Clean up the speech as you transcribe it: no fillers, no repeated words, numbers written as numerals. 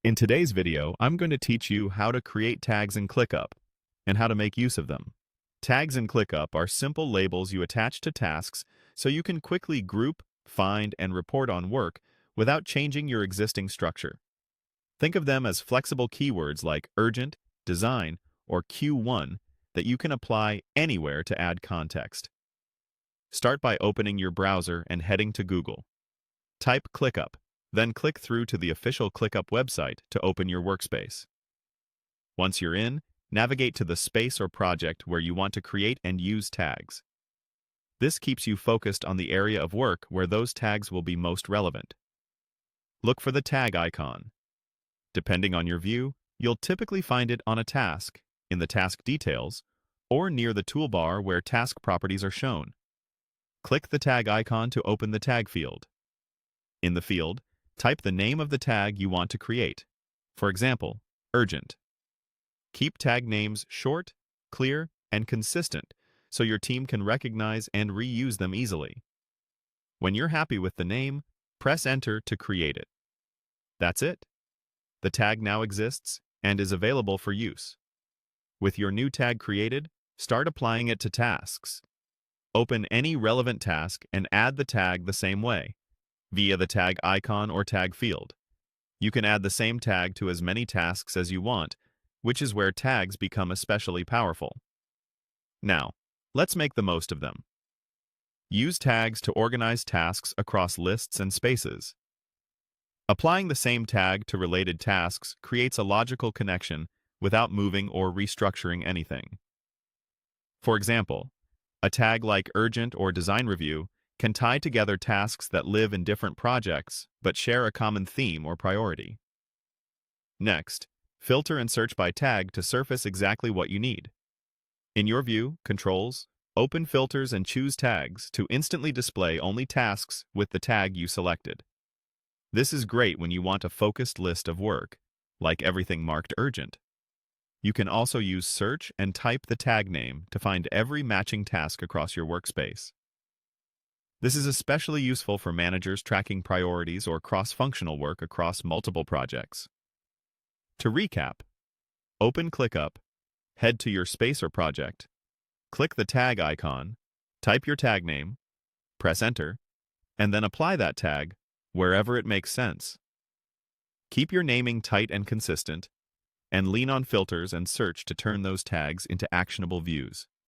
In today's video, I'm going to teach you how to create tags in ClickUp and how to make use of them. Tags in ClickUp are simple labels you attach to tasks so you can quickly group, find, and report on work without changing your existing structure. Think of them as flexible keywords like urgent, design, or Q1 that you can apply anywhere to add context. Start by opening your browser and heading to Google. Type ClickUp. Then click through to the official ClickUp website to open your workspace. Once you're in, navigate to the space or project where you want to create and use tags. This keeps you focused on the area of work where those tags will be most relevant. Look for the tag icon. Depending on your view, you'll typically find it on a task, in the task details, or near the toolbar where task properties are shown. Click the tag icon to open the tag field. In the field, type the name of the tag you want to create. For example, urgent. Keep tag names short, clear, and consistent so your team can recognize and reuse them easily. When you're happy with the name, press Enter to create it. That's it. The tag now exists and is available for use. With your new tag created, start applying it to tasks. Open any relevant task and add the tag the same way, via the tag icon or tag field. You can add the same tag to as many tasks as you want, which is where tags become especially powerful. Now, let's make the most of them. Use tags to organize tasks across lists and spaces. Applying the same tag to related tasks creates a logical connection without moving or restructuring anything. For example, a tag like urgent or design review can tie together tasks that live in different projects but share a common theme or priority. Next, filter and search by tag to surface exactly what you need. In your view, controls, open filters and choose tags to instantly display only tasks with the tag you selected. This is great when you want a focused list of work, like everything marked urgent. You can also use search and type the tag name to find every matching task across your workspace. This is especially useful for managers tracking priorities or cross-functional work across multiple projects. To recap, open ClickUp, head to your space or project, click the tag icon, type your tag name, press Enter, and then apply that tag wherever it makes sense. Keep your naming tight and consistent, and lean on filters and search to turn those tags into actionable views.